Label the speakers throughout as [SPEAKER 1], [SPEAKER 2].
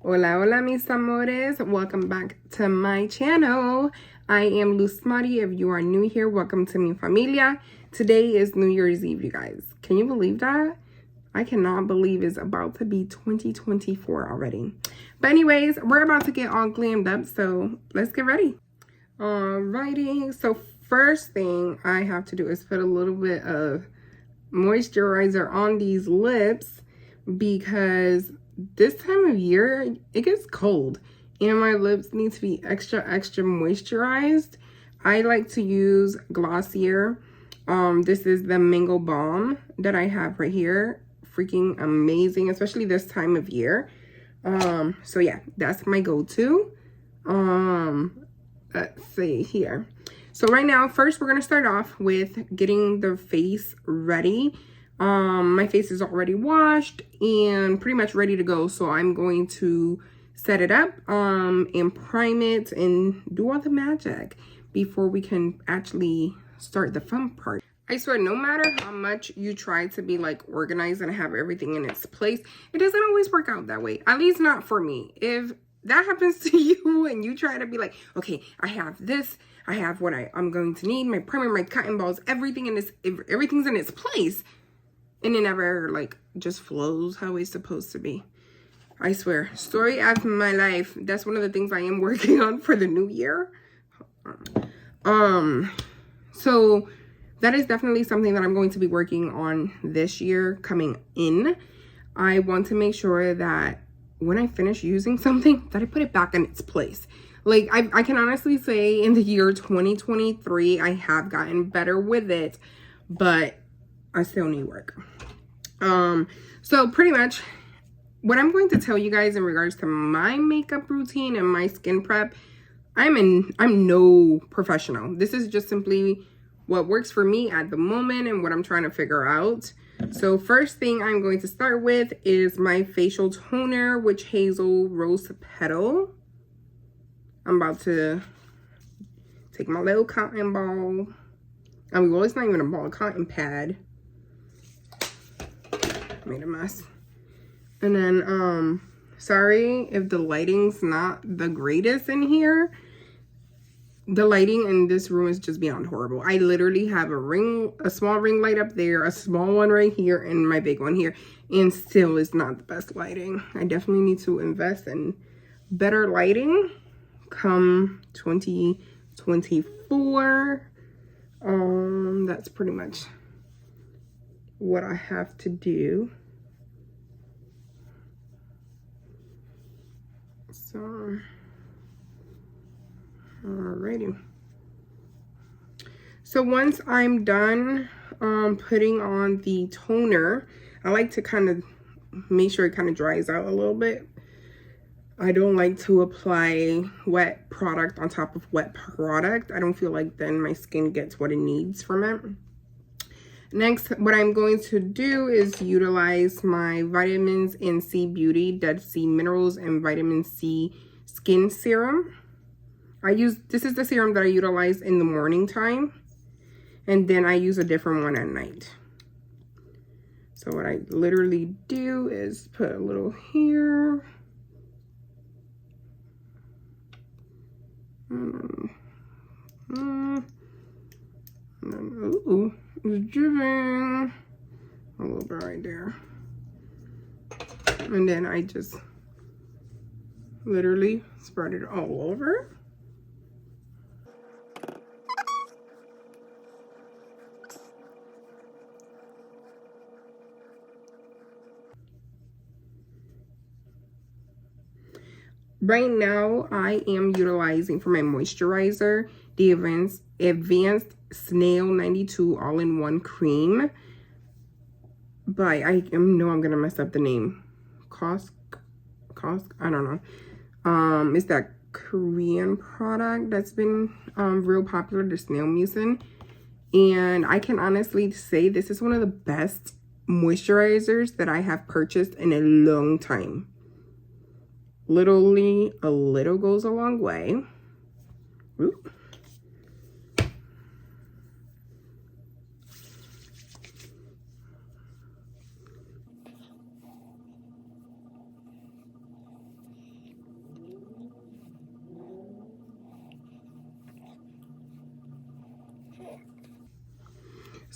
[SPEAKER 1] Hola, hola, mis amores. Welcome back to my channel. I am Luz Smutty. If you are new here, welcome to mi familia. Today is New Year's Eve, you guys. Can you believe that? I cannot believe it's about to be 2024 already. But anyways, we're about to get all glammed up, so let's get ready. Alrighty, so first thing I have to do is put a little bit of moisturizer on these lips because this time of year it gets cold and my lips need to be extra moisturized. I like to use Glossier. This is the Mango Balm that I have right here. Freaking amazing, especially this time of year. So yeah, that's my go-to. Let's see here. So right now, first we're gonna start off with getting the face ready. My face is already washed and pretty much ready to go. So I'm going to set it up and prime it and do all the magic before we can actually start the fun part. I swear, no matter how much you try to be like organized and have everything in its place, it doesn't always work out that way. At least not for me. If that happens to you and you try to be like, okay, I have this, I have what I'm going to need, my primer, my cotton balls, everything's in its place. And it never like just flows how it's supposed to be. I swear, story of my life. That's one of the things I am working on for the new year. So that is definitely something that I'm going to be working on this year coming in. I want to make sure that when I finish using something that I put it back in its place. Like I can honestly say in the year 2023, I have gotten better with it, but I still need work. So pretty much what I'm going to tell you guys in regards to my makeup routine and my skin prep, I'm no professional. This is just simply what works for me at the moment and what I'm trying to figure out. So first thing I'm going to start with is my facial toner, which Hazel Rose Petal. I'm about to take my little cotton ball. Well, it's not even a ball, a cotton pad. Made a mess. And then, sorry if the lighting's not the greatest in here. The lighting in this room is just beyond horrible. I literally have a small ring light up there, a small one right here, and my big one here, and still is not the best lighting. I definitely need to invest in better lighting come 2024. That's pretty much what I have to do. So alrighty. So once I'm done putting on the toner, I like to kind of make sure it kind of dries out a little bit. I don't like to apply wet product on top of wet product. I don't feel like then my skin gets what it needs from it. Next, what I'm going to do is utilize my Vitamins and C Beauty Dead Sea Minerals and Vitamin C Skin Serum. This is the serum that I utilize in the morning time, and then I use a different one at night. So what I literally do is put a little here. And then, ooh, it's dripping a little bit right there. And then I just literally spread it all over. Right now, I am utilizing for my moisturizer the Advanced Snail 92 All-in-One Cream. But I know I'm gonna mess up the name. COSRX, I don't know. It's that Korean product that's been real popular, the snail mucin. And I can honestly say this is one of the best moisturizers that I have purchased in a long time. Literally, a little goes a long way. Ooh.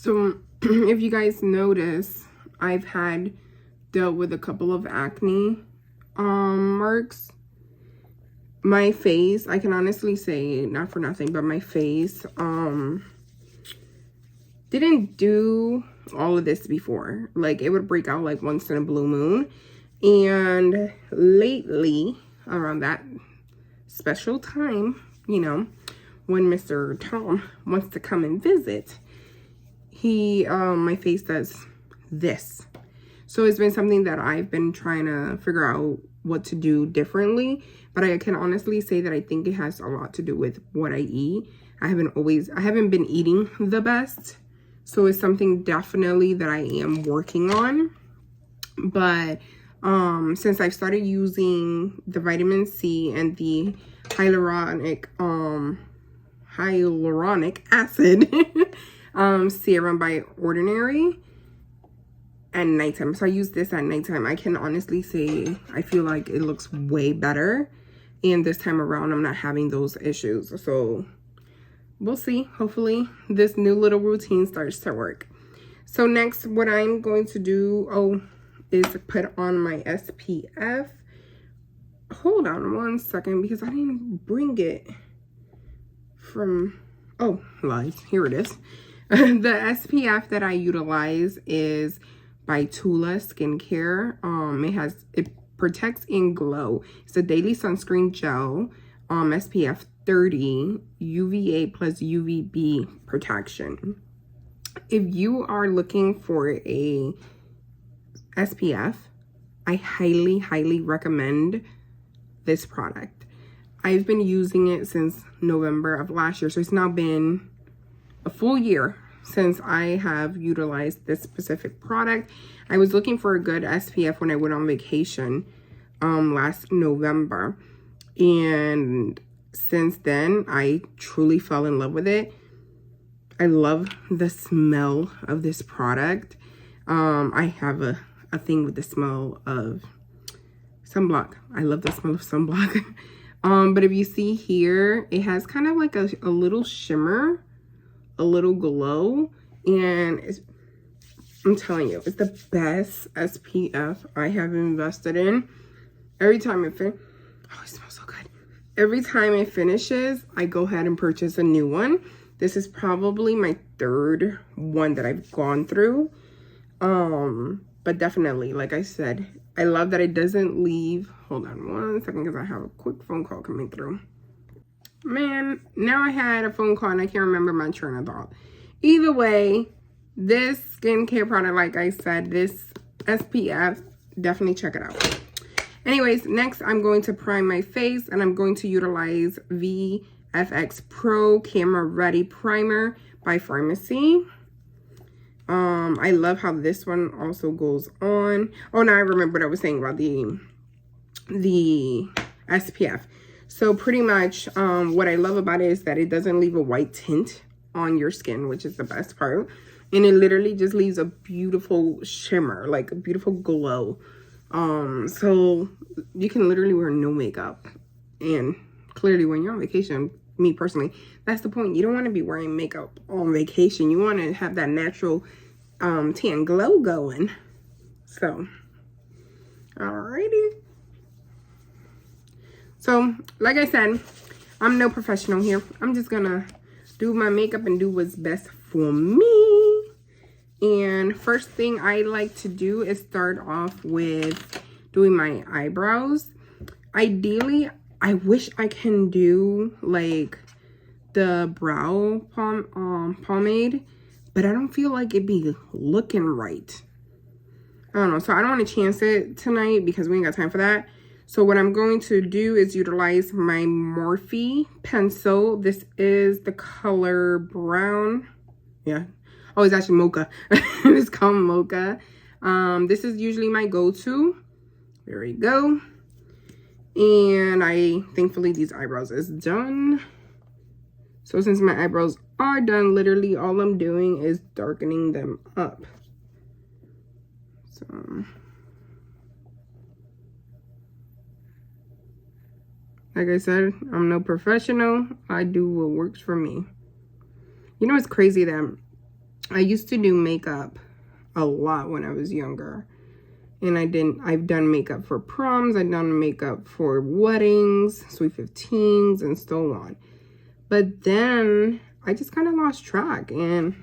[SPEAKER 1] So if you guys notice, I've dealt with a couple of acne marks. My face, I can honestly say, not for nothing, but my face didn't do all of this before. Like, it would break out like once in a blue moon. And lately, around that special time, you know, when Mr. Tom wants to come and visit, my face does this. So it's been something that I've been trying to figure out what to do differently. But I can honestly say that I think it has a lot to do with what I eat. I haven't been eating the best. So it's something definitely that I am working on. But since I've started using the vitamin C and the hyaluronic acid serum by Ordinary at nighttime. So I use this at nighttime. I can honestly say I feel like it looks way better. And this time around, I'm not having those issues. So we'll see. Hopefully this new little routine starts to work. So next, what I'm going to do, is put on my SPF. Hold on one second, because I didn't bring it from, lies, here it is. The SPF that I utilize is by Tula Skincare. It protects and glow. It's a daily sunscreen gel, SPF 30, UVA plus UVB protection. If you are looking for a SPF, I highly, highly recommend this product. I've been using it since November of last year, so it's now been a full year since I have utilized this specific product. I was looking for a good SPF when I went on vacation last November, and since then I truly fell in love with it. I love the smell of this product. I have a thing with the smell of sunblock. I love the smell of sunblock. But if you see here, it has kind of like a little shimmer, a little glow, and I'm telling you, it's the best SPF I have invested in. Every time it it smells so good. Every time it finishes, I go ahead and purchase a new one. This is probably my third one that I've gone through. But definitely, like I said, I love that it doesn't leave. Hold on one second, because I have a quick phone call coming through. Man, now I had a phone call and I can't remember my train of thought. Either way, this skincare product, like I said, this SPF, definitely check it out. Anyways, next I'm going to prime my face, and I'm going to utilize VFX Pro Camera Ready Primer by Farmasi. I love how this one also goes on. Oh, now I remember what I was saying about the SPF. So pretty much what I love about it is that it doesn't leave a white tint on your skin, which is the best part. And it literally just leaves a beautiful shimmer, like a beautiful glow. So you can literally wear no makeup. And clearly when you're on vacation, me personally, that's the point. You don't want to be wearing makeup on vacation. You want to have that natural tan glow going. So, alrighty. So, like I said, I'm no professional here. I'm just gonna do my makeup and do what's best for me. And first thing I like to do is start off with doing my eyebrows. Ideally, I wish I can do like the brow pomade, but I don't feel like it'd be looking right. I don't know, so I don't want to chance it tonight because we ain't got time for that. So what I'm going to do is utilize my Morphe pencil. This is the color brown. Yeah. Oh, it's actually Mocha. It's called Mocha. This is usually my go-to. There we go. And thankfully these eyebrows is done. So since my eyebrows are done, literally all I'm doing is darkening them up. So, like I said, I'm no professional. I do what works for me. You know, it's crazy that I used to do makeup a lot when I was younger. And I've done makeup for proms, I've done makeup for weddings, sweet 15s, and so on. But then I just kind of lost track, and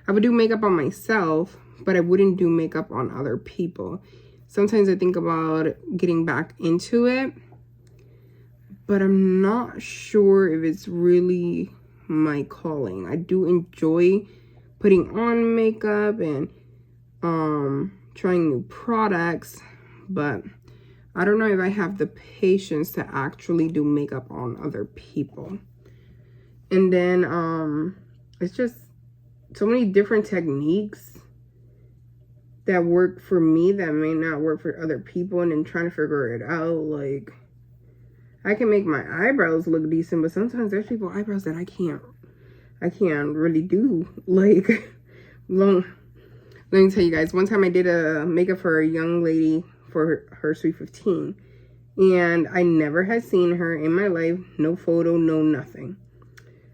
[SPEAKER 1] I would do makeup on myself, but I wouldn't do makeup on other people. Sometimes I think about getting back into it, but I'm not sure if it's really my calling. I do enjoy putting on makeup and trying new products, but I don't know if I have the patience to actually do makeup on other people. And then it's just so many different techniques that work for me that may not work for other people, and then trying to figure it out. Like, I can make my eyebrows look decent, but sometimes there's people eyebrows that I can't really do. Like, let me tell you guys, one time I did a makeup for a young lady for her sweet 15, and I never had seen her in my life, no photo, no nothing.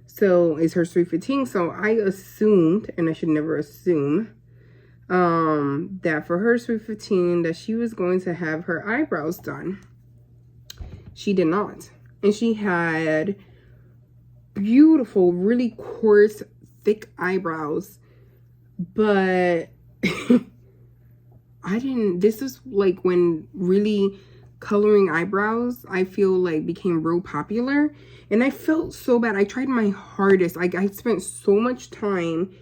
[SPEAKER 1] So it's her sweet 15, so I assumed, and I should never assume, that for her sweet 15 that she was going to have her eyebrows done. She did not, and she had beautiful, really coarse, thick eyebrows, but this is like when really coloring eyebrows, I feel like, became real popular, and I felt so bad. I tried my hardest. Like, I spent so much time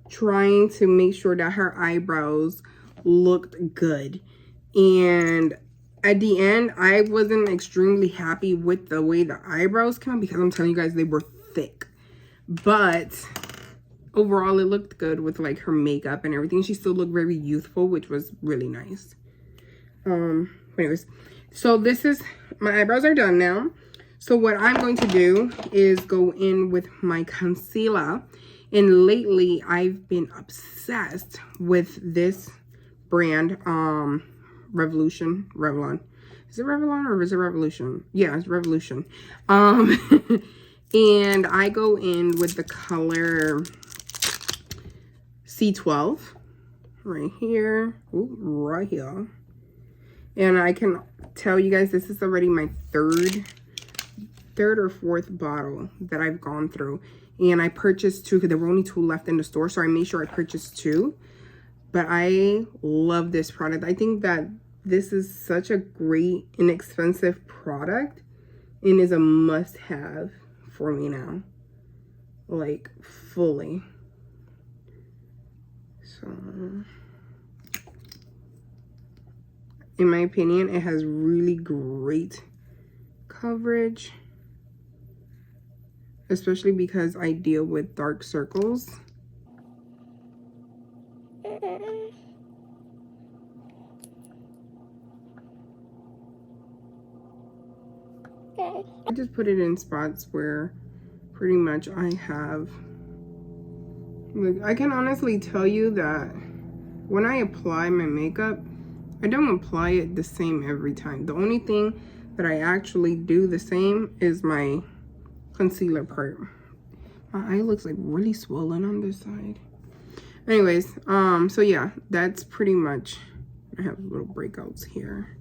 [SPEAKER 1] trying to make sure that her eyebrows looked good, and at the end, I wasn't extremely happy with the way the eyebrows came out, because I'm telling you guys, they were thick. But overall, it looked good with like her makeup and everything. She still looked very youthful, which was really nice. Anyways, so my eyebrows are done now. So what I'm going to do is go in with my concealer. And lately, I've been obsessed with this brand, Revlon. Is it Revlon or is it Revolution? Yeah, it's Revolution. And I go in with the color C12 right here. Ooh, right here. And I can tell you guys, this is already my third or fourth bottle that I've gone through. And I purchased 2 because there were only 2 left in the store, so I made sure I purchased 2. But I love this product. I think that this is such a great, inexpensive product, and is a must-have for me now. Like, fully. So, in my opinion, it has really great coverage, especially because I deal with dark circles. I just put it in spots where pretty much I have, like, I can honestly tell you that when I apply my makeup, I don't apply it the same every time. The only thing that I actually do the same is my concealer part. My eye looks like really swollen on this side. Anyways, so yeah, that's pretty much, I have little breakouts here.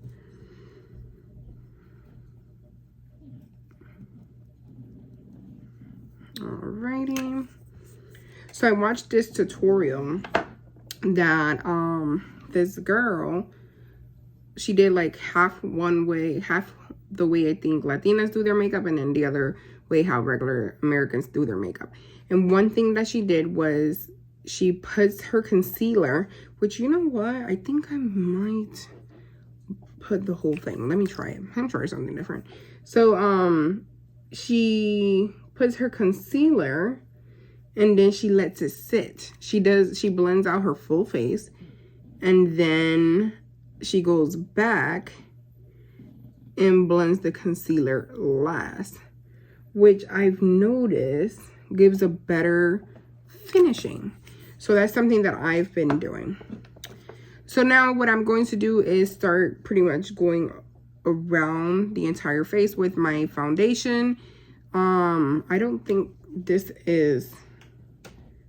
[SPEAKER 1] Alrighty. So I watched this tutorial that this girl, she did like half one way, half the way I think Latinas do their makeup, and then the other way how regular Americans do their makeup. And one thing that she did was she puts her concealer, which, you know what, I think I might put the whole thing. Let me try it. I'm trying something different. So she puts her concealer and then she lets it sit. She blends out her full face, and then she goes back and blends the concealer last, which I've noticed gives a better finishing. So that's something that I've been doing. So now what I'm going to do is start pretty much going around the entire face with my foundation. I don't think this is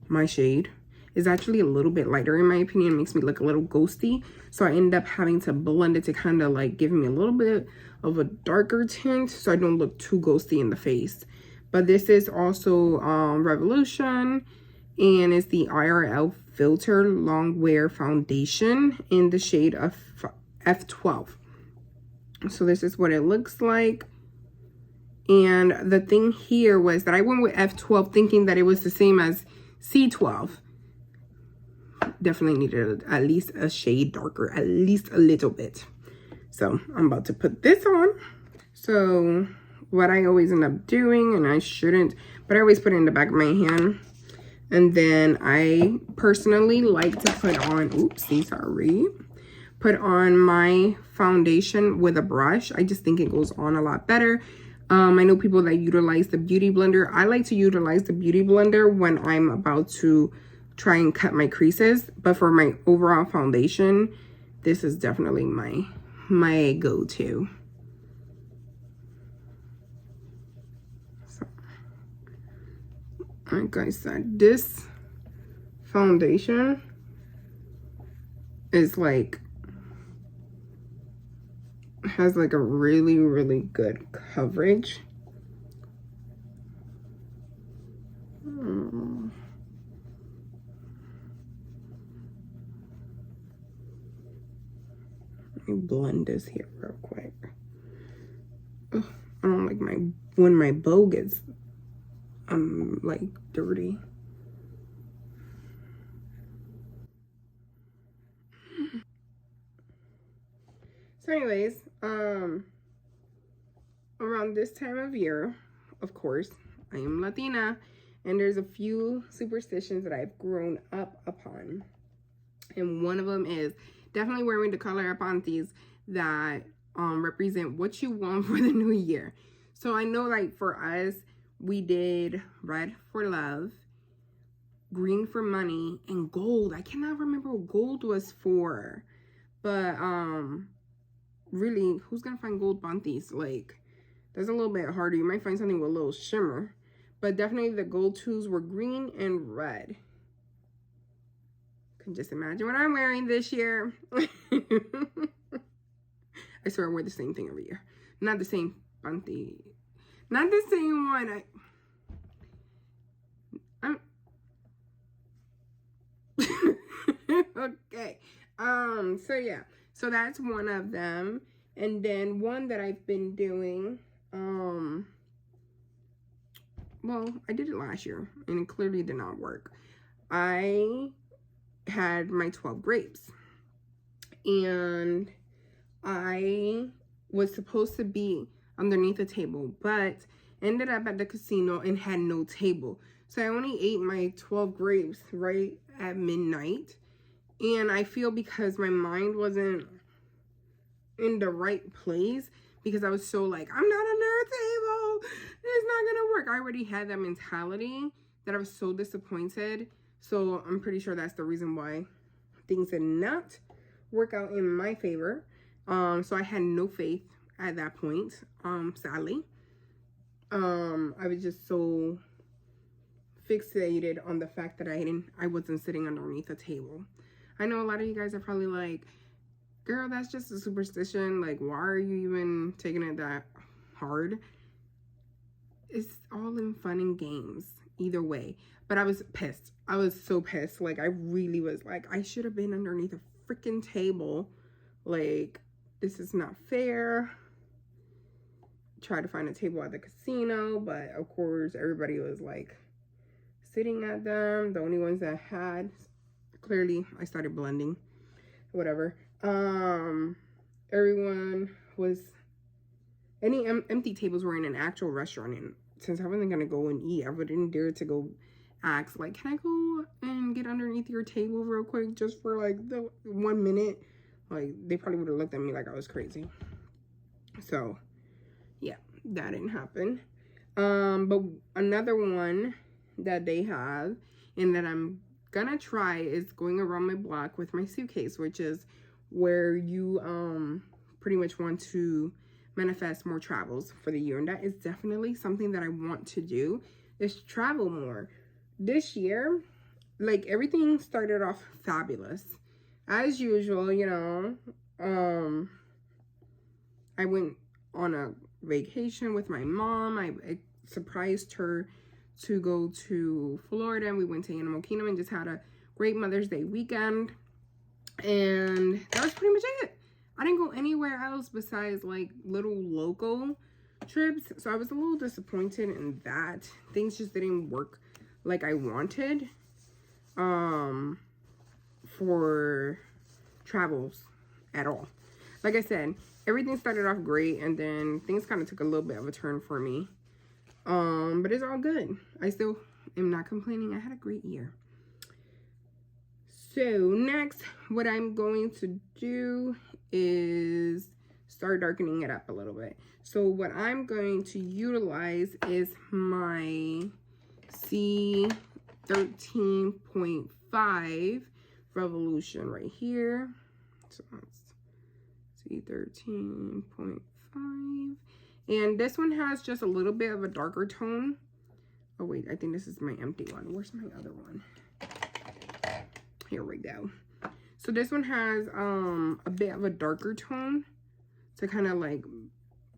[SPEAKER 1] my shade. is actually a little bit lighter in my opinion. It makes me look a little ghosty. So I end up having to blend it to kind of like give me a little bit of a darker tint so I don't look too ghosty in the face. But this is also Revolution, and it's the IRL Filter Long Wear Foundation in the shade of F12. So this is what it looks like. And the thing here was that I went with F12 thinking that it was the same as C12. Definitely needed at least a shade darker, at least a little bit. So I'm about to put this on. So what I always end up doing, and I shouldn't, but I always put it in the back of my hand. And then I personally like to put on, oopsie, sorry, put on my foundation with a brush. I just think it goes on a lot better. I know people that utilize the beauty blender. I like to utilize the beauty blender when I'm about to try and cut my creases, but for my overall foundation, this is definitely my go-to. So, like I said, this foundation is like, has like a really, really good coverage. Let me blend this here real quick. Ugh, I don't like when my bow gets like dirty. So anyways, around this time of year, of course, I am Latina, and there's a few superstitions that I've grown up upon. And one of them is definitely wearing the color panties that represent what you want for the new year. So I know, like, for us, we did red for love, green for money, and gold. I cannot remember what gold was for, but really, who's gonna find gold panties? Like, that's a little bit harder. You might find something with a little shimmer, but definitely the go-tos were green and red. Can just imagine what I'm wearing this year. I swear I wear the same thing every year. Not the same panty, not the same one. Okay. So yeah. So that's one of them. And then one that I've been doing, well, I did it last year and it clearly did not work. I had my 12 grapes and I was supposed to be underneath a table, but ended up at the casino and had no table. So I only ate my 12 grapes right at midnight. And I feel because my mind wasn't in the right place, because I was so like, I'm not under a table, it's not gonna work. I already had that mentality that I was so disappointed. So I'm pretty sure that's the reason why things did not work out in my favor. So I had no faith at that point, sadly. I was just so fixated on the fact that I wasn't sitting underneath a table. I know a lot of you guys are probably like, girl, that's just a superstition. Like, why are you even taking it that hard? It's all in fun and games, either way. But I was pissed. I was so pissed. Like, I really was like, I should have been underneath a freaking table. Like, this is not fair. Tried to find a table at the casino, but of course, everybody was like sitting at them. The only ones that had, clearly, I started blending, whatever. Everyone was, any empty tables were in an actual restaurant, and since I wasn't gonna go and eat, I wouldn't dare to go ask, like, can I go and get underneath your table real quick just for like the 1 minute? Like, they probably would have looked at me like I was crazy. So yeah, that didn't happen. But another one that they have and that I'm gonna try is going around my block with my suitcase, which is where you pretty much want to manifest more travels for the year. And that is definitely something that I want to do, is travel more. This year like everything started off fabulous as usual, you know. I went on a vacation with my mom. I surprised her to go to Florida, and we went to Animal Kingdom and just had a great Mother's Day weekend. And that was pretty much it. I didn't go anywhere else besides like little local trips, so I was a little disappointed in that. Things just didn't work like I wanted for travels at all. Like I said, everything started off great, and then things kind of took a little bit of a turn for me. But it's all good. I still am not complaining. I had a great year. So next, what I'm going to do is start darkening it up a little bit. So what I'm going to utilize is my C13.5 Revolution right here. So that's C13.5. And this one has just a little bit of a darker tone. Oh wait, I think this is my empty one. Where's my other one? Here we go. So this one has a bit of a darker tone to kind of like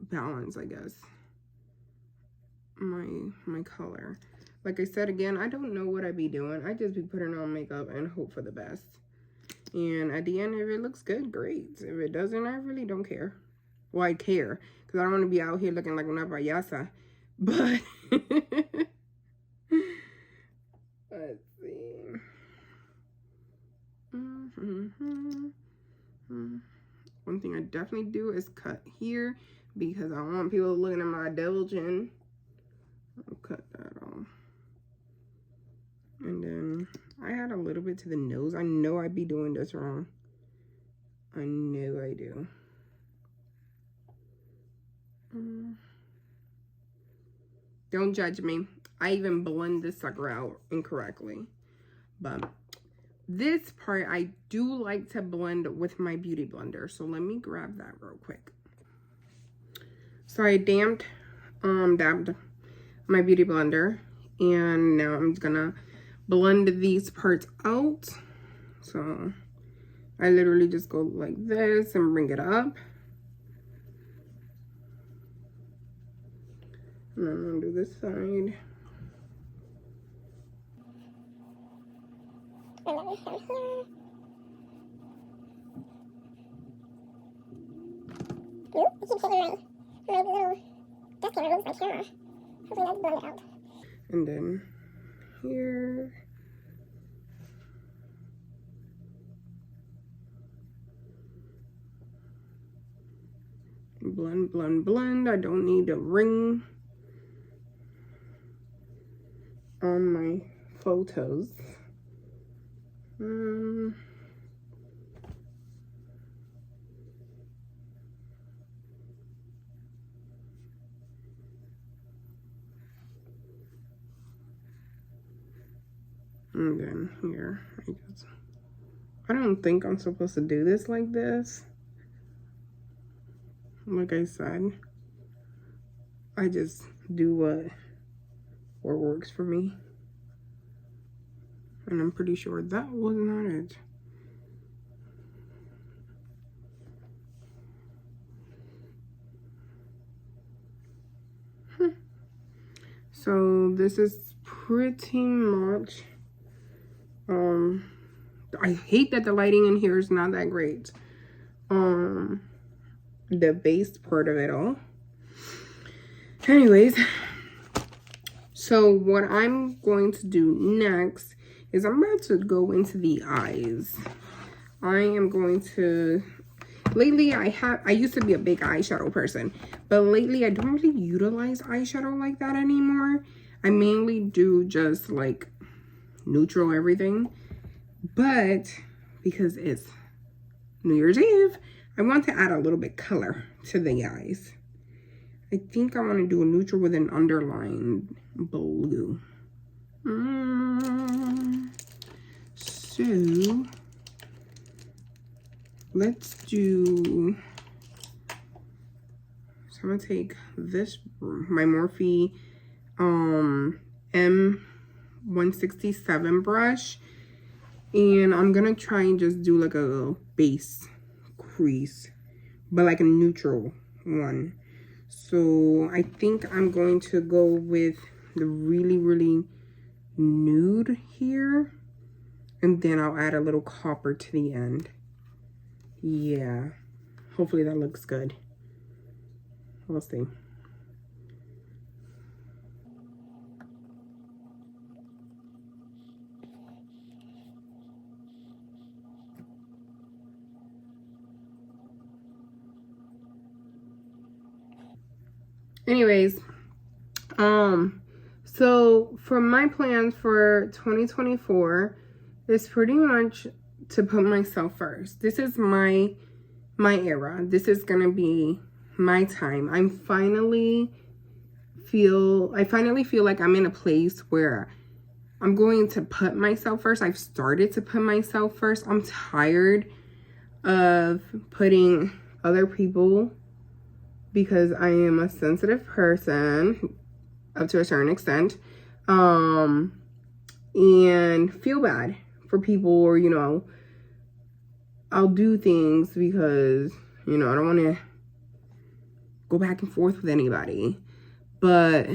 [SPEAKER 1] balance, I guess, my color. Like I said, again, I don't know what I be doing. I just be putting on makeup and hope for the best. And at the end, if it looks good, great. If it doesn't, I really don't care. Well, I care because I don't want to be out here looking like una payasa. But let's see. One thing I definitely do is cut here because I don't want people looking at my double chin. I'll cut that off. And then I add a little bit to the nose. I know I'd be doing this wrong. I know I do. Don't judge me. I even blend this sucker out incorrectly. But this part I do like to blend with my beauty blender. So let me grab that real quick. So I dabbed my beauty blender, and now I'm gonna blend these parts out. So I literally just go like this and bring it up. And then I'm gonna do this side. And then here. Blend, blend, blend. I don't need a ring on my photos. And then here, I don't think I'm supposed to do this like this. Like I said, I just do what works for me. And I'm pretty sure that was not it. So this is pretty much, I hate that the lighting in here is not that great. The base part of it all. Anyways, so what I'm going to do next is I'm about to go into the eyes. I am going to, lately I used to be a big eyeshadow person, but lately I don't really utilize eyeshadow like that anymore. I mainly do just like neutral everything, but because it's New Year's Eve, I want to add a little bit color to the eyes. I think I want to do a neutral with an underlined blue. So let's do, so I'm gonna take this, my Morphe M167 brush, And I'm gonna try and just do like a base crease, but like a neutral one. So I think I'm going to go with the really nude here, and then I'll add a little copper to the end. Yeah, hopefully that looks good. We'll see. Anyways, so for my plans for 2024 is pretty much to put myself first. This is my era. This is gonna be my time. I finally feel like I'm in a place where I'm going to put myself first. I've started to put myself first. I'm tired of putting other people, because I am a sensitive person up to a certain extent, and feel bad for people, or, you know, I'll do things because, you know, I don't want to go back and forth with anybody. But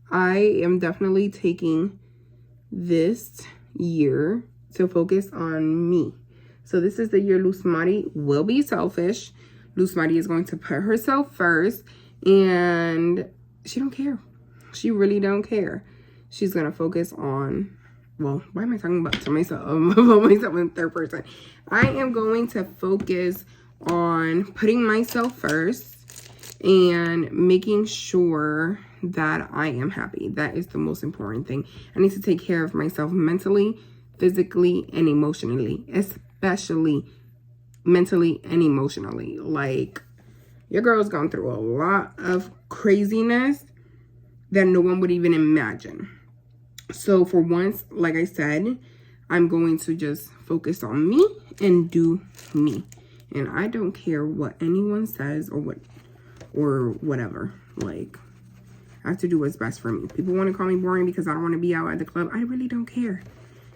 [SPEAKER 1] I am definitely taking this year to focus on me. So this is the year Luscious will be selfish. Luscious is going to put herself first, and she don't care. She really don't care. She's gonna focus on, well, why am I talking about myself in third person? I am going to focus on putting myself first and making sure that I am happy. That is the most important thing. I need to take care of myself mentally, physically, and emotionally, especially mentally and emotionally. Like, your girl's gone through a lot of craziness that no one would even imagine. So for once, like I said, I'm going to just focus on me and do me. And I don't care what anyone says or whatever. Like, I have to do what's best for me. People want to call me boring because I don't want to be out at the club. I really don't care.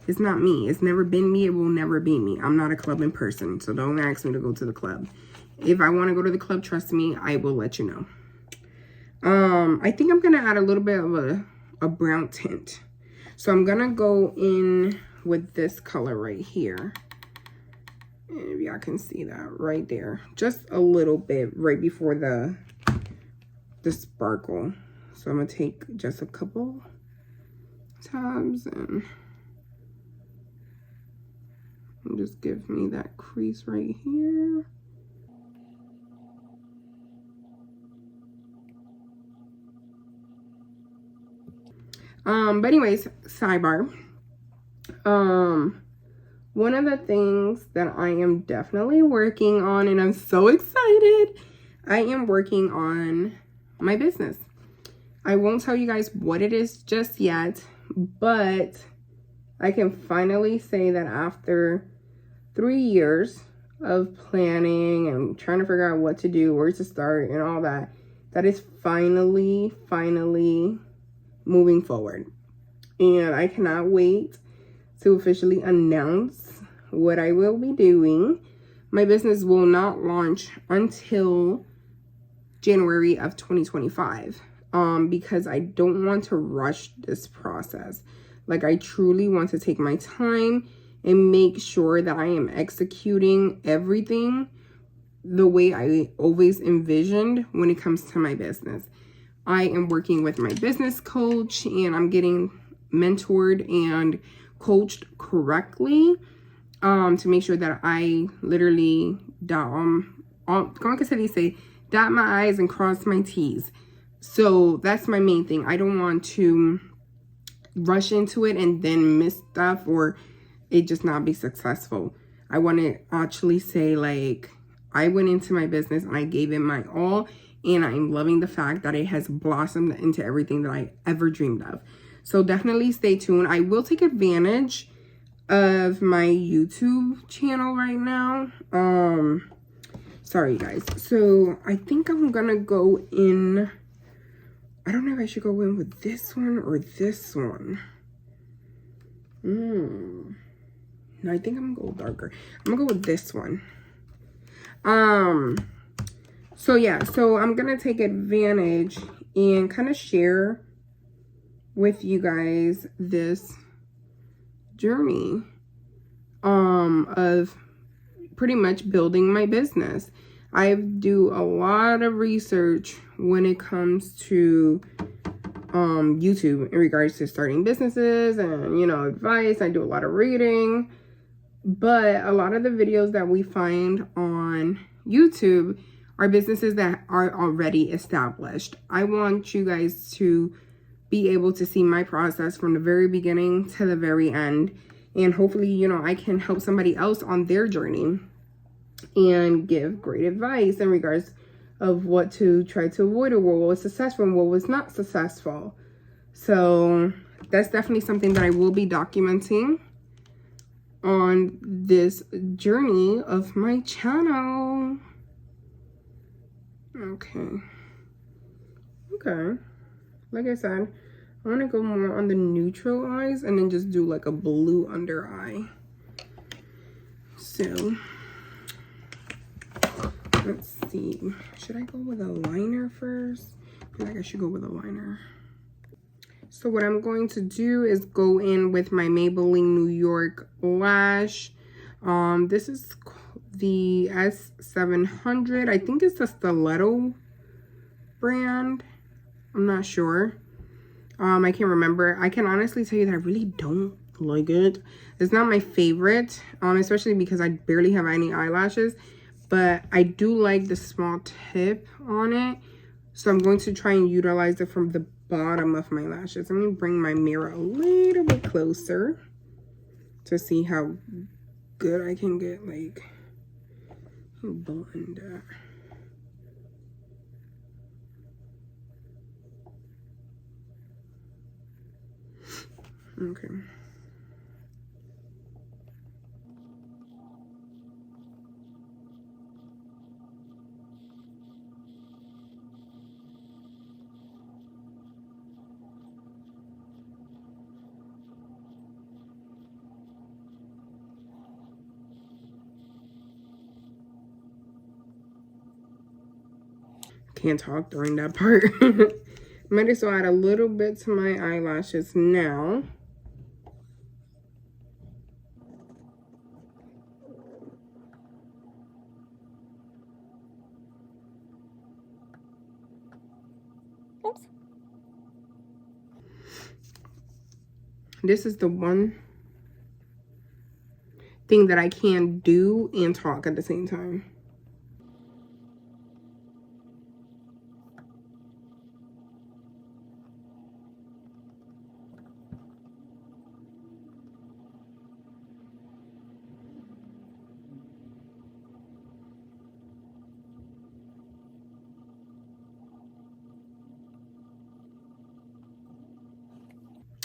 [SPEAKER 1] It's not me. It's never been me. It will never be me. I'm not a clubbing person, so don't ask me to go to the club. If I want to go to the club, trust me, I will let you know. I think I'm going to add a little bit of a brown tint. So I'm going to go in with this color right here. And if y'all can see that right there. Just a little bit right before the sparkle. So I'm going to take just a couple tabs and just give me that crease right here. But anyways, sidebar. One of the things that I am definitely working on, and I'm so excited, I am working on my business. I won't tell you guys what it is just yet, but I can finally say that after 3 years of planning and trying to figure out what to do, where to start, and all that, that is finally moving forward. And I cannot wait to officially announce what I will be doing. My business will not launch until January of 2025, because I don't want to rush this process. Like, I truly want to take my time and make sure that I am executing everything the way I always envisioned when it comes to my business. I am working with my business coach, and I'm getting mentored and coached correctly, to make sure that I literally dot my I's and cross my T's. So that's my main thing. I don't want to rush into it and then miss stuff or it just not be successful. I want to actually say, like, I went into my business and I gave it my all, and I'm loving the fact that it has blossomed into everything that I ever dreamed of. So definitely stay tuned. I will take advantage of my YouTube channel right now. Sorry guys. So I think I'm gonna go in, I don't know if I should go in with this one or this one. No, I think I'm gonna go darker. I'm gonna go with this one. So yeah, so I'm gonna take advantage and kind of share with you guys this journey of pretty much building my business. I do a lot of research when it comes to YouTube in regards to starting businesses and, you know, advice. I do a lot of reading, but a lot of the videos that we find on YouTube are businesses that are already established. I want you guys to be able to see my process from the very beginning to the very end, and hopefully, you know, I can help somebody else on their journey and give great advice in regards of what to try to avoid, or what was successful and what was not successful. So that's definitely something that I will be documenting on this journey of my channel. Okay, like I said, I want to go more on the neutral eyes and then just do like a blue under eye. So let's see, should I go with a liner first? I feel like I should go with a liner. So what I'm going to do is go in with my Maybelline New York lash. This is the S700. I think it's the Stiletto brand. I'm not sure. I can't remember. I can honestly tell you that I really don't like it. It's not my favorite, especially because I barely have any eyelashes. But I do like the small tip on it. So I'm going to try and utilize it from the bottom of my lashes. I'm going to bring my mirror a little bit closer to see how good I can get, like, blend that. Okay. Can't talk during that part. Might as well add a little bit to my eyelashes now. Oops. This is the one thing that I can do and talk at the same time.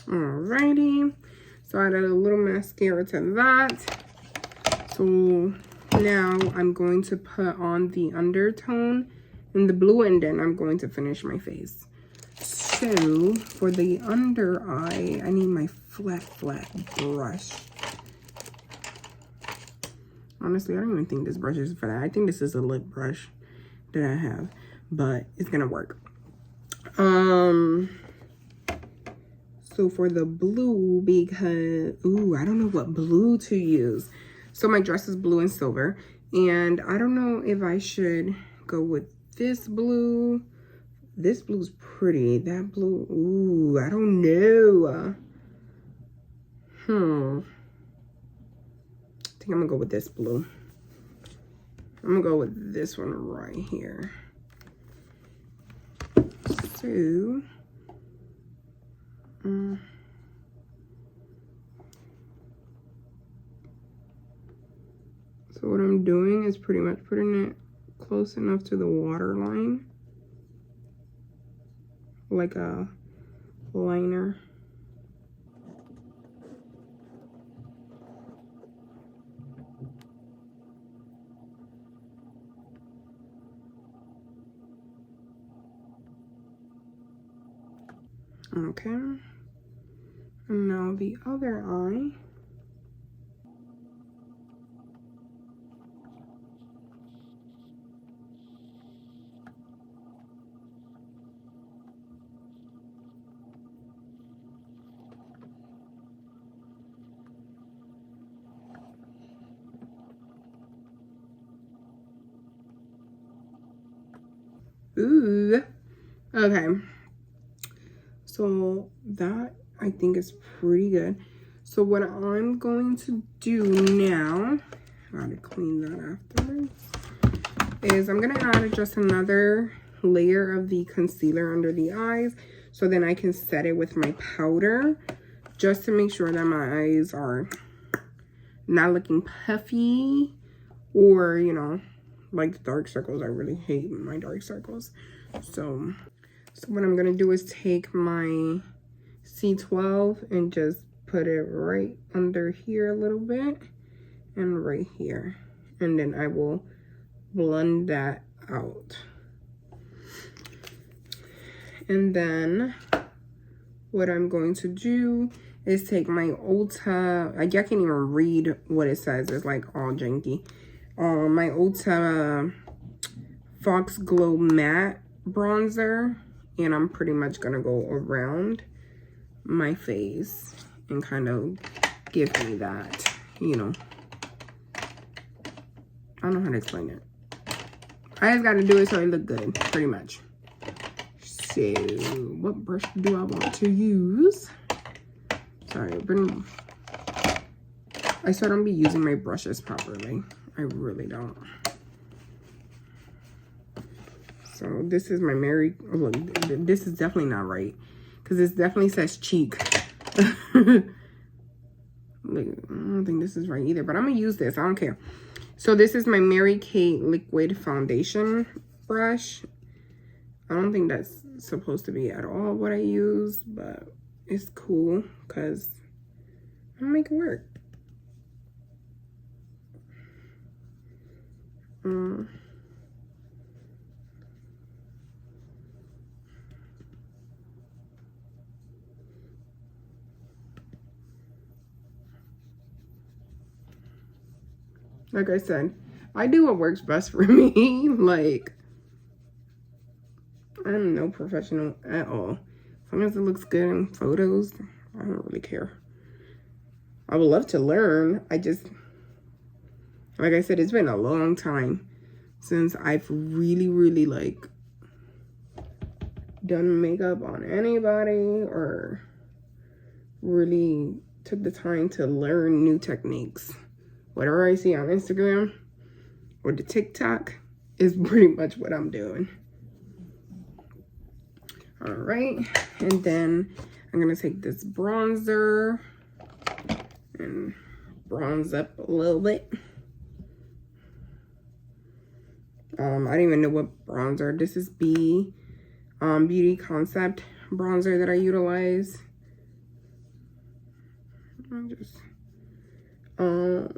[SPEAKER 1] Alrighty, so I added a little mascara to that. So now I'm going to put on the undertone in the blue, and then I'm going to finish my face. So for the under eye, I need my flat brush. Honestly, I don't even think this brush is for that. I think this is a lip brush that I have, but it's gonna work. So for the blue, because, ooh, I don't know what blue to use. So my dress is blue and silver, and I don't know if I should go with this blue. This blue's pretty. That blue, ooh, I don't know. I think I'm gonna go with this blue. I'm gonna go with this one right here. So, so what I'm doing is pretty much putting it close enough to the waterline, like a liner. Okay, and now the other eye. Ooh. Okay. So that I think is pretty good. So what I'm going to do now, I gotta clean that afterwards, is I'm gonna add just another layer of the concealer under the eyes, so then I can set it with my powder, just to make sure that my eyes are not looking puffy, or, you know, like the dark circles. I really hate my dark circles. So what I'm gonna do is take my C12 and just put it right under here a little bit and right here, and then I will blend that out. And then what I'm going to do is take my Ulta, I can't even read what it says, it's like all janky. My Ulta Fox Glow Matte bronzer, and I'm pretty much gonna go around my face and kind of give me that, you know, I don't know how to explain it. I just gotta do it so it look good, pretty much. So what brush do I want to use? Sorry, I still don't be using my brushes properly. I really don't. So this is my look, this is definitely not right, because this definitely says cheek. Like, I don't think this is right either, but I'm gonna use this, I don't care. So this is my Mary Kate liquid foundation brush. I don't think that's supposed to be at all what I use, but it's cool because I'll make it work. Like I said, I do what works best for me. Like, I'm no professional at all. As long as it looks good in photos, I don't really care. I would love to learn. I just, like I said, it's been a long time since I've really like done makeup on anybody or really took the time to learn new techniques. Whatever I see on Instagram or the TikTok is pretty much what I'm doing. All right, and then I'm gonna take this bronzer and bronze up a little bit. I don't even know what bronzer. This is Beauty Concept bronzer that I utilize. I'm just all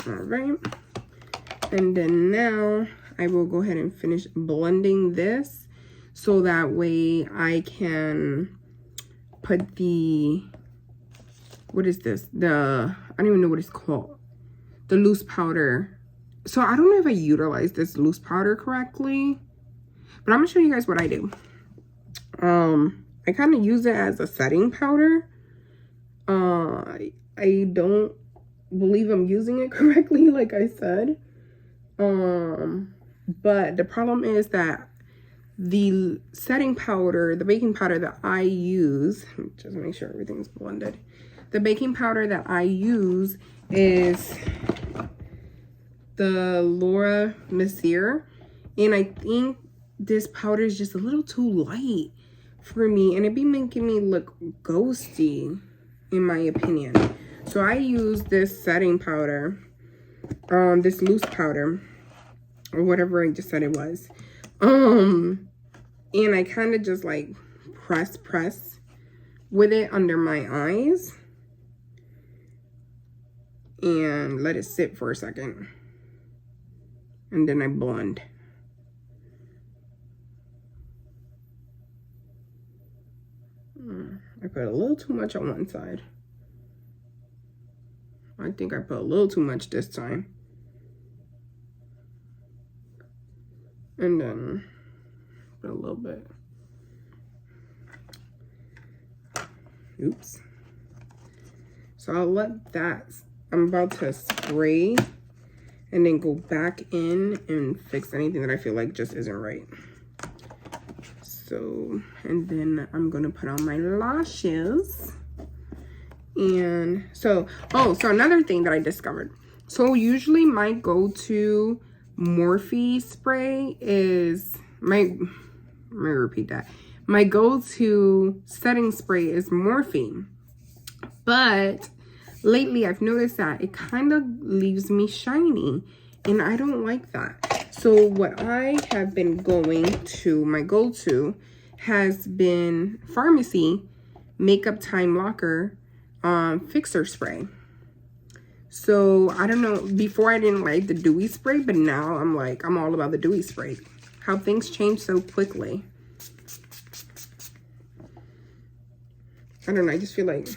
[SPEAKER 1] right, and then now I will go ahead and finish blending this, so that way I can put the, what is this, I don't even know what it's called, the loose powder. So I don't know if I utilize this loose powder correctly, but I'm gonna show you guys what I do. I kind of use it as a setting powder. I don't believe I'm using it correctly, like I said. But the problem is that the setting powder, the baking powder that I use, just make sure everything's blended. The baking powder that I use is the Laura Mercier, and I think this powder is just a little too light for me, and it be making me look ghosty, in my opinion. So I use this setting powder, this loose powder, or whatever I just said it was, and I kind of just like press with it under my eyes and let it sit for a second, and then I blend. I put a little too much on one side. I think I put a little too much this time. And then put a little bit. Oops. So I'll let that, I'm about to spray and then go back in and fix anything that I feel like just isn't right. So, and then I'm gonna put on my lashes. And so, oh, so another thing that I discovered. So usually my go-to Morphe spray is let me repeat that. My go-to setting spray is Morphe. But lately I've noticed that it kind of leaves me shiny and I don't like that. So what I have been going to, my go-to has been Farmasi Makeup Time Locker fixer spray. So I don't know, before I didn't like the dewy spray, but now I'm like, I'm all about the dewy spray. How things change so quickly. I don't know, I just feel like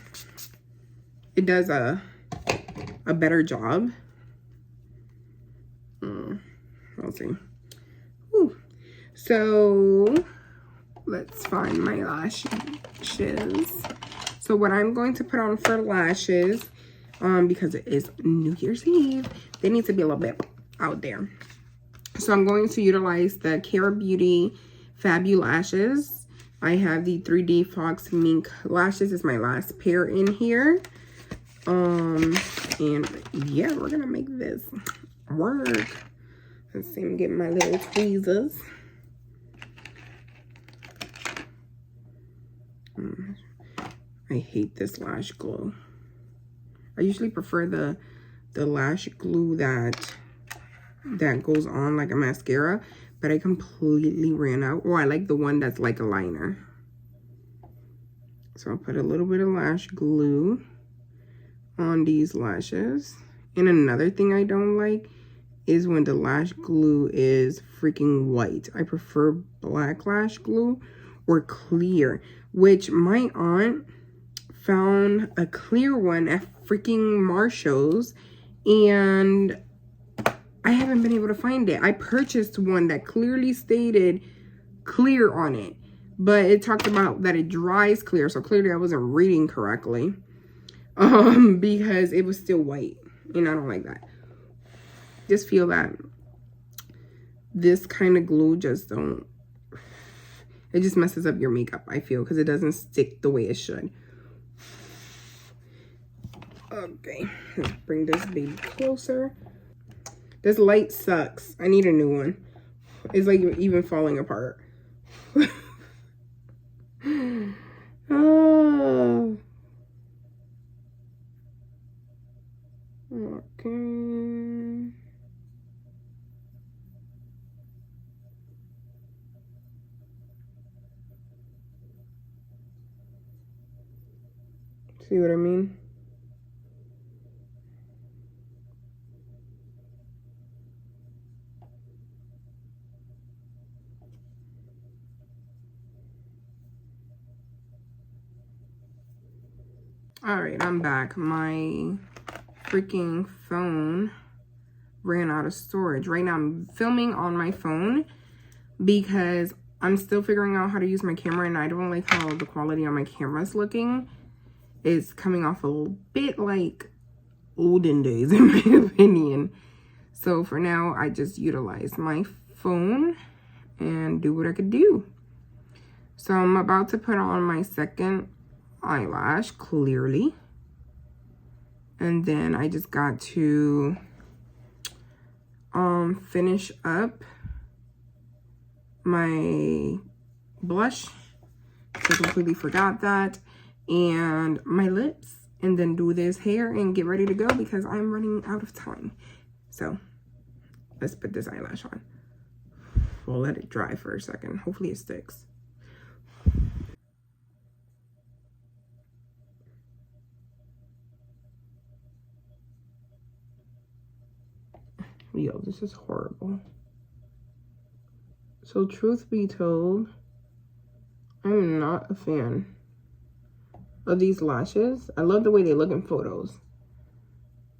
[SPEAKER 1] it does a better job. Let's see. Whew. So let's find my lashes. So what I'm going to put on for lashes, because it is New Year's Eve, they need to be a little bit out there. So I'm going to utilize the Kara Beauty Fabulashes. I have the 3D Fox Mink lashes. Is my last pair in here. And yeah, we're gonna make this work. Let's see, I'm getting my little tweezers. I hate this lash glue. I usually prefer the lash glue that goes on like a mascara, but I completely ran out. Or I like the one that's like a liner. So I'll put a little bit of lash glue on these lashes. And another thing I don't like is when the lash glue is freaking white. I prefer black lash glue or clear, which my aunt found a clear one at freaking Marshall's and I haven't been able to find it. I purchased one that clearly stated clear on it, but it talked about that it dries clear, so clearly I wasn't reading correctly. Because it was still white, and I don't like that. Just feel that this kind of glue just don't, it just messes up your makeup, I feel, because it doesn't stick the way it should. Okay, let's bring this baby closer. This light sucks. I need a new one. It's like even falling apart. Oh. Okay. See what I mean? All right, I'm back. My freaking phone ran out of storage. Right now I'm filming on my phone because I'm still figuring out how to use my camera and I don't like how the quality on my camera is looking. It's coming off a little bit like olden days in my opinion. So for now, I just utilize my phone and do what I could do. So I'm about to put on my second eyelash, clearly. And then I just got to finish up my blush. I completely forgot that. And my lips. And then do this hair and get ready to go because I'm running out of time. So let's put this eyelash on. We'll let it dry for a second. Hopefully it sticks. Yo, this is horrible. So truth be told, I'm not a fan of these lashes. I love the way they look in photos,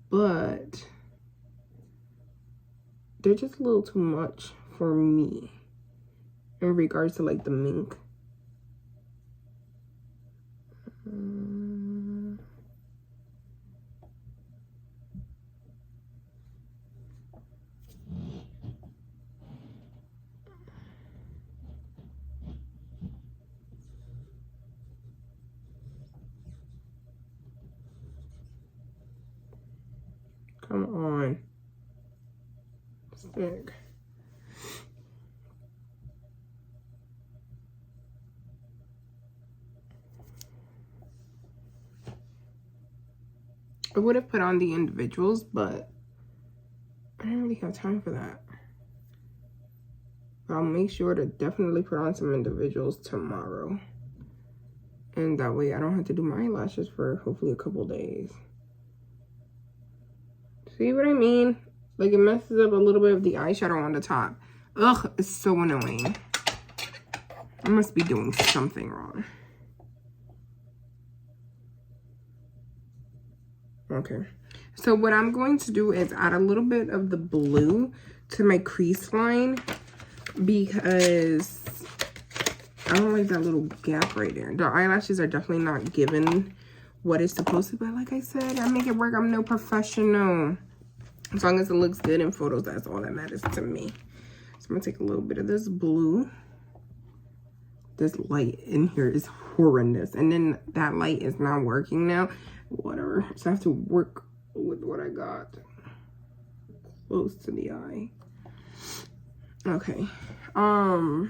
[SPEAKER 1] but they're just a little too much for me in regards to like the mink. Come on. Stick. I would have put on the individuals, but I didn't really have time for that. But I'll make sure to definitely put on some individuals tomorrow. And that way I don't have to do my eyelashes for hopefully a couple days. See what I mean? Like, it messes up a little bit of the eyeshadow on the top. Ugh, it's so annoying. I must be doing something wrong. Okay. So what I'm going to do is add a little bit of the blue to my crease line because I don't like that little gap right there. The eyelashes are definitely not given what it's supposed to be. Like I said, I make it work. I'm no professional. As long as it looks good in photos, that's all that matters to me. So I'm going to take a little bit of this blue. This light in here is horrendous. And then that light is not working now. Whatever. So I have to work with what I got close to the eye. Okay. Yeah,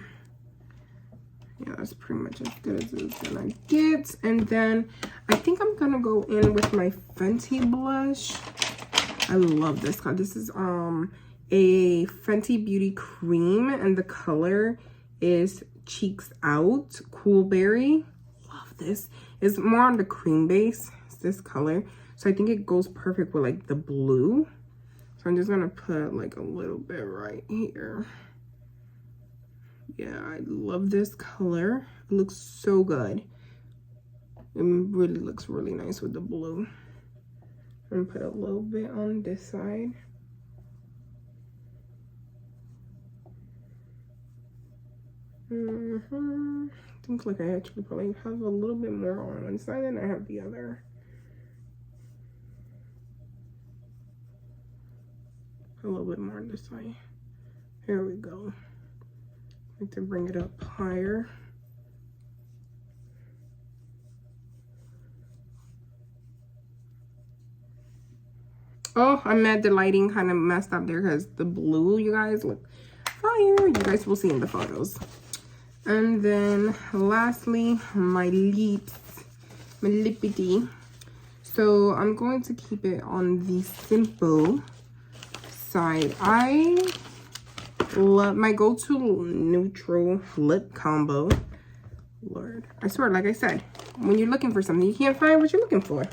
[SPEAKER 1] that's pretty much as good as it's gonna get. And then I think I'm gonna go in with my Fenty blush. I love this color. This is a Fenty Beauty cream, and the color is Cheeks Out Cool Berry. Love this. It's more on the cream base. It's this color, so I think it goes perfect with like the blue. So I'm just gonna put like a little bit right here. Yeah, I love this color. It looks so good. It really looks really nice with the blue. And put a little bit on this side. I think like I actually probably have a little bit more on one side than I have the other. A little bit more on this side. Here we go. I like to bring it up higher. Oh, I'm mad the lighting kind of messed up there because the blue, you guys, look fire. You guys will see in the photos. And then lastly, my lips, my lippity. So I'm going to keep it on the simple side. I love my go-to neutral lip combo. Lord, I swear, like I said, when you're looking for something, you can't find what you're looking for.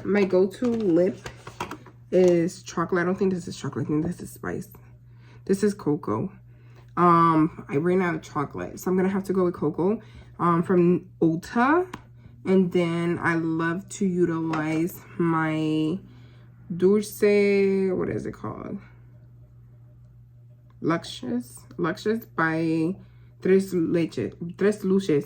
[SPEAKER 1] My go-to lip is chocolate. I don't think this is chocolate. I think this is spice. This is cocoa. I ran out of chocolate, so I'm gonna have to go with cocoa from Ulta. And then I love to utilize my Dulce, what is it called? Luscious by Tresluce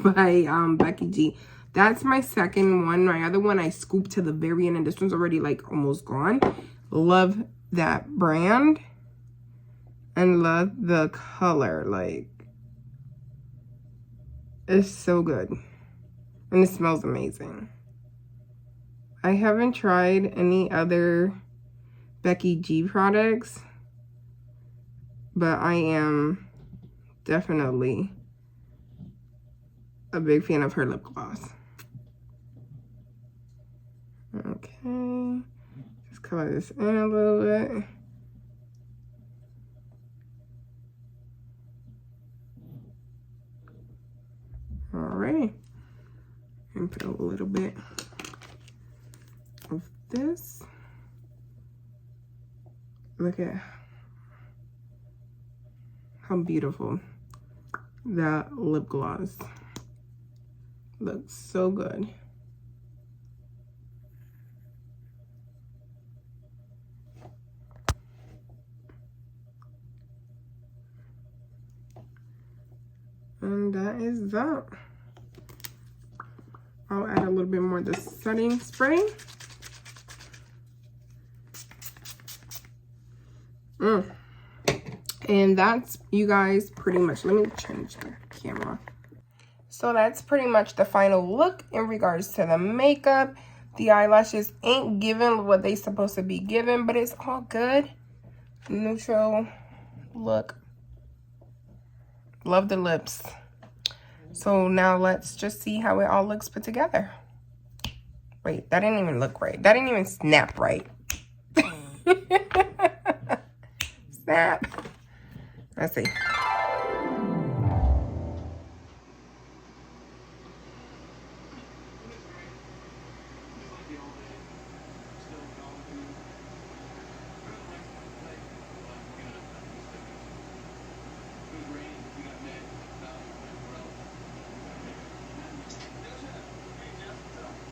[SPEAKER 1] by Becky G. That's my second one. My other one I scooped to the very end, and this one's already like almost gone. Love that brand and love the color. Like, it's so good and it smells amazing. I haven't tried any other Becky G products, but I am definitely a big fan of her lip gloss. Okay, just color this in a little bit. Alrighty, and put a little bit of this. Look at how beautiful that lip gloss looks. So good. And that is that. I'll add a little bit more of the setting spray. And that's, you guys, pretty much, let me change the camera. So that's pretty much the final look in regards to the makeup. The eyelashes ain't giving what they supposed to be giving, but it's all good. Neutral look. Love the lips. So now let's just see how it all looks put together. Wait, that didn't even look right. That didn't even snap right. Snap. Let's see.